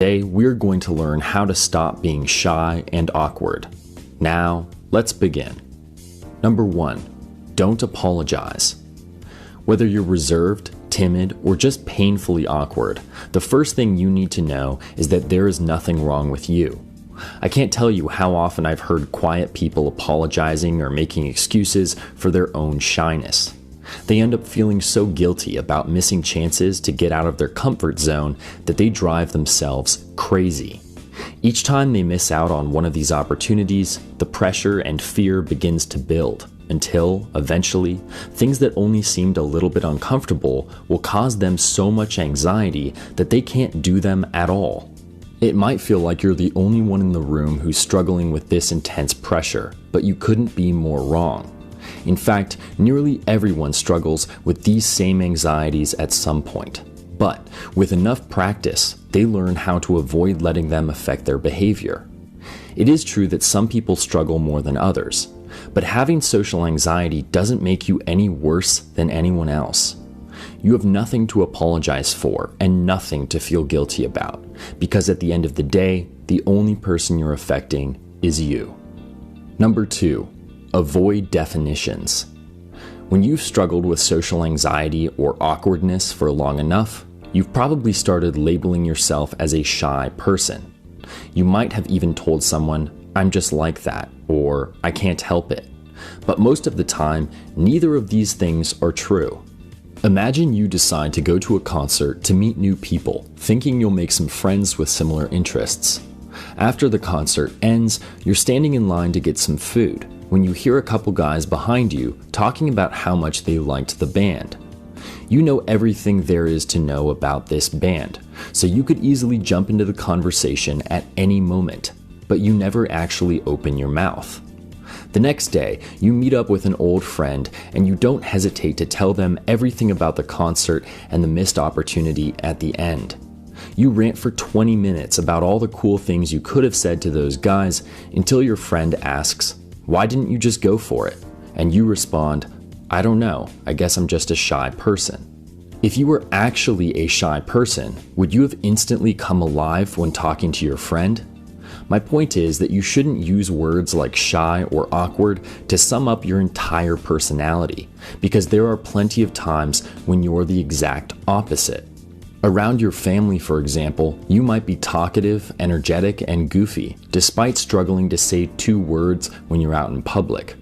Today, we're going to learn how to stop being shy and awkward. Now, let's begin. Number 1, don't apologize. Whether you're reserved, timid, or just painfully awkward, the first thing you need to know is that there is nothing wrong with you. I can't tell you how often I've heard quiet people apologizing or making excuses for their own shyness. They end up feeling so guilty about missing chances to get out of their comfort zone that they drive themselves crazy. Each time they miss out on one of these opportunities, the pressure and fear begins to build until, eventually, things that only seemed a little bit uncomfortable will cause them so much anxiety that they can't do them at all. It might feel like you're the only one in the room who's struggling with this intense pressure, but you couldn't be more wrong. In fact, nearly everyone struggles with these same anxieties at some point. But with enough practice, they learn how to avoid letting them affect their behavior. It is true that some people struggle more than others, but having social anxiety doesn't make you any worse than anyone else. You have nothing to apologize for and nothing to feel guilty about, because at the end of the day, the only person you're affecting is you. Number 2, avoid definitions. When you've struggled with social anxiety or awkwardness for long enough, you've probably started labeling yourself as a shy person. You might have even told someone, "I'm just like that," or "I can't help it." But most of the time, neither of these things are true. Imagine you decide to go to a concert to meet new people, thinking you'll make some friends with similar interests. After the concert ends, you're standing in line to get some food when you hear a couple guys behind you talking about how much they liked the band. You know everything there is to know about this band, so you could easily jump into the conversation at any moment, but you never actually open your mouth. The next day, you meet up with an old friend and you don't hesitate to tell them everything about the concert and the missed opportunity at the end. You rant for 20 minutes about all the cool things you could have said to those guys until your friend asks, "Why didn't you just go for it?" And you respond, "I don't know, I guess I'm just a shy person." If you were actually a shy person, would you have instantly come alive when talking to your friend? My point is that you shouldn't use words like shy or awkward to sum up your entire personality, because there are plenty of times when you're the exact opposite. Around your family, for example, you might be talkative, energetic, and goofy, despite struggling to say 2 words when you're out in public.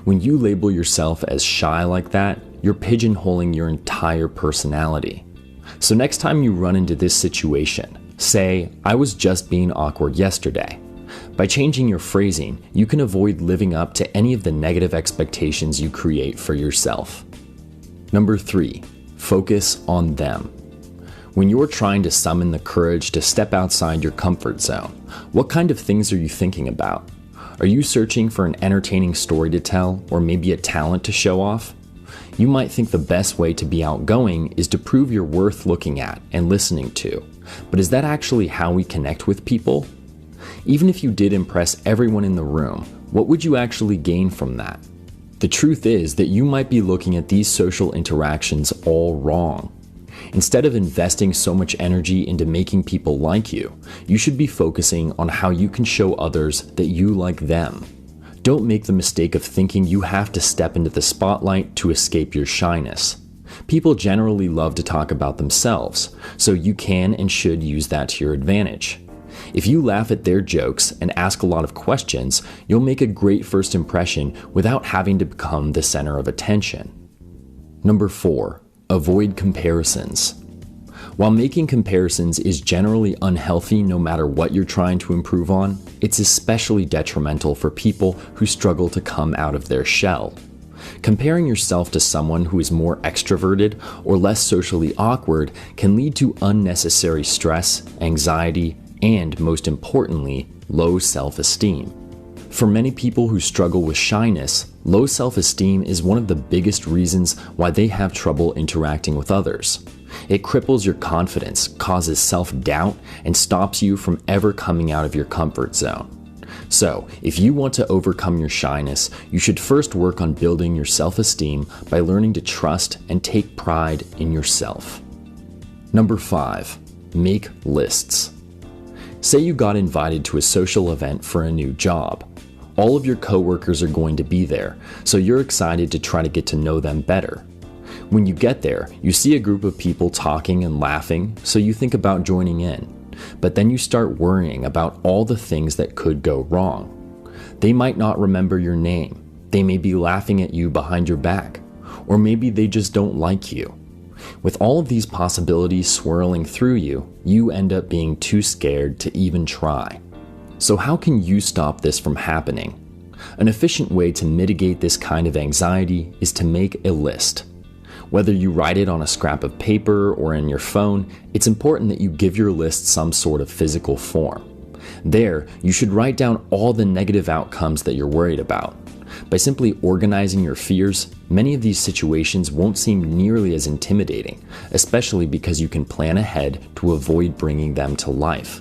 When you label yourself as shy like that, you're pigeonholing your entire personality. So next time you run into this situation, say, "I was just being awkward yesterday." By changing your phrasing, you can avoid living up to any of the negative expectations you create for yourself. Number 3, focus on them. When you're trying to summon the courage to step outside your comfort zone, what kind of things are you thinking about? Are you searching for an entertaining story to tell, or maybe a talent to show off? You might think the best way to be outgoing is to prove you're worth looking at and listening to, but is that actually how we connect with people? Even if you did impress everyone in the room, what would you actually gain from that? The truth is that you might be looking at these social interactions all wrong. Instead of investing so much energy into making people like you, you should be focusing on how you can show others that you like them. Don't make the mistake of thinking you have to step into the spotlight to escape your shyness. People generally love to talk about themselves, so you can and should use that to your advantage. If you laugh at their jokes and ask a lot of questions, you'll make a great first impression without having to become the center of attention. Number 4, avoid comparisons. While making comparisons is generally unhealthy no matter what you're trying to improve on, it's especially detrimental for people who struggle to come out of their shell. Comparing yourself to someone who is more extroverted or less socially awkward can lead to unnecessary stress, anxiety, and most importantly, low self-esteem. For many people who struggle with shyness, low self-esteem is one of the biggest reasons why they have trouble interacting with others. It cripples your confidence, causes self-doubt, and stops you from ever coming out of your comfort zone. So, if you want to overcome your shyness, you should first work on building your self-esteem by learning to trust and take pride in yourself. Number 5, make lists. Say you got invited to a social event for a new job. All of your coworkers are going to be there, so you're excited to try to get to know them better. When you get there, you see a group of people talking and laughing, so you think about joining in. But then you start worrying about all the things that could go wrong. They might not remember your name. They may be laughing at you behind your back. Or maybe they just don't like you. With all of these possibilities swirling through you, you end up being too scared to even try. So how can you stop this from happening? An efficient way to mitigate this kind of anxiety is to make a list. Whether you write it on a scrap of paper or in your phone, it's important that you give your list some sort of physical form. There, you should write down all the negative outcomes that you're worried about. By simply organizing your fears, many of these situations won't seem nearly as intimidating, especially because you can plan ahead to avoid bringing them to life.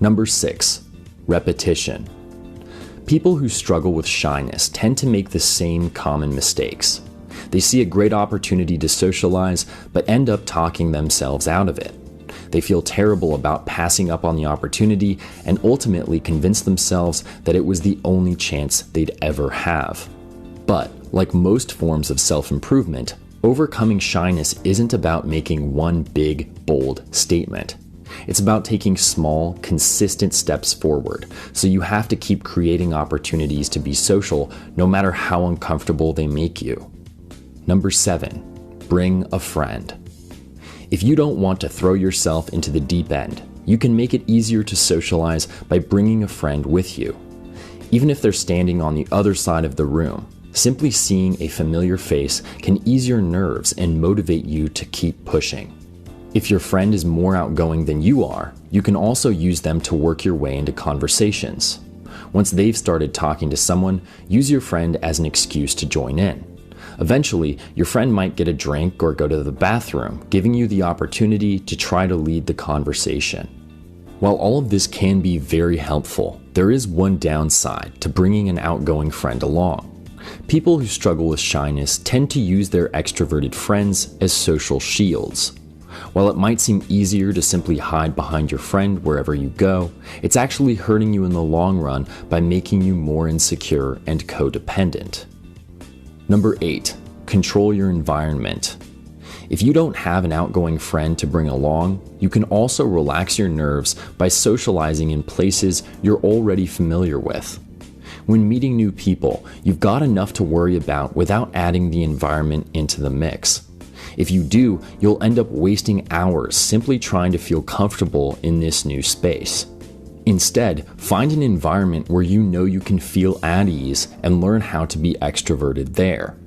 Number 6, repetition. People who struggle with shyness tend to make the same common mistakes. They see a great opportunity to socialize, but end up talking themselves out of it. They feel terrible about passing up on the opportunity and ultimately convince themselves that it was the only chance they'd ever have. But, like most forms of self-improvement, overcoming shyness isn't about making one big, bold statement. It's about taking small, consistent steps forward, so you have to keep creating opportunities to be social no matter how uncomfortable they make you. Number 7, bring a friend. If you don't want to throw yourself into the deep end, you can make it easier to socialize by bringing a friend with you. Even if they're standing on the other side of the room, simply seeing a familiar face can ease your nerves and motivate you to keep pushing. If your friend is more outgoing than you are, you can also use them to work your way into conversations. Once they've started talking to someone, use your friend as an excuse to join in. Eventually, your friend might get a drink or go to the bathroom, giving you the opportunity to try to lead the conversation. While all of this can be very helpful, there is one downside to bringing an outgoing friend along. People who struggle with shyness tend to use their extroverted friends as social shields. While it might seem easier to simply hide behind your friend wherever you go, it's actually hurting you in the long run by making you more insecure and codependent. Number 8, control your environment. If you don't have an outgoing friend to bring along, you can also relax your nerves by socializing in places you're already familiar with. When meeting new people, you've got enough to worry about without adding the environment into the mix. If you do, you'll end up wasting hours simply trying to feel comfortable in this new space. Instead, find an environment where you know you can feel at ease and learn how to be extroverted there.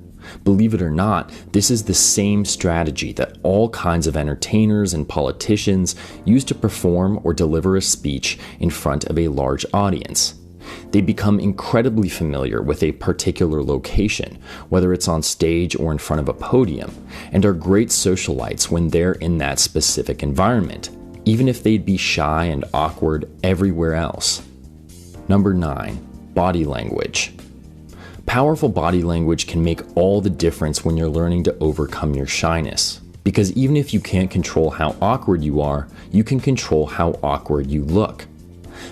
Believe it or not, this is the same strategy that all kinds of entertainers and politicians use to perform or deliver a speech in front of a large audience. They become incredibly familiar with a particular location, whether it's on stage or in front of a podium, and are great socialites when they're in that specific environment, even if they'd be shy and awkward everywhere else. Number 9, body language. Powerful body language can make all the difference when you're learning to overcome your shyness, because even if you can't control how awkward you are, you can control how awkward you look.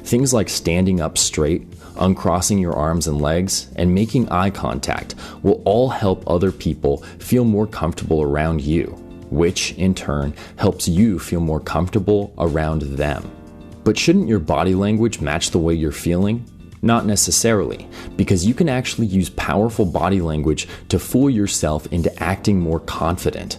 Things like standing up straight, uncrossing your arms and legs, and making eye contact will all help other people feel more comfortable around you, which in turn helps you feel more comfortable around them. But shouldn't your body language match the way you're feeling? Not necessarily, because you can actually use powerful body language to fool yourself into acting more confident.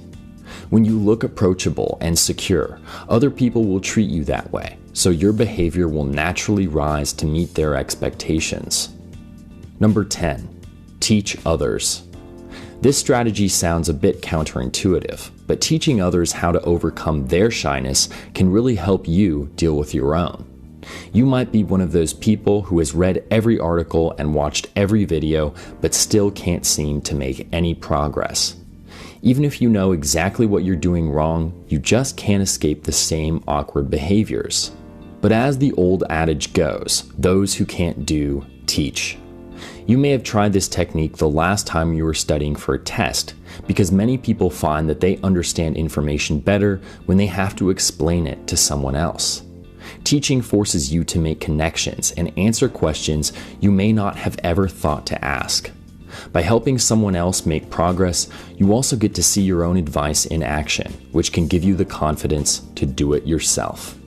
When you look approachable and secure, other people will treat you that way, so your behavior will naturally rise to meet their expectations. Number 10, teach others. This strategy sounds a bit counterintuitive, but teaching others how to overcome their shyness can really help you deal with your own. You might be one of those people who has read every article and watched every video, but still can't seem to make any progress. Even if you know exactly what you're doing wrong, you just can't escape the same awkward behaviors. But as the old adage goes, those who can't do, teach. You may have tried this technique the last time you were studying for a test, because many people find that they understand information better when they have to explain it to someone else. Teaching forces you to make connections and answer questions you may not have ever thought to ask. By helping someone else make progress, you also get to see your own advice in action, which can give you the confidence to do it yourself.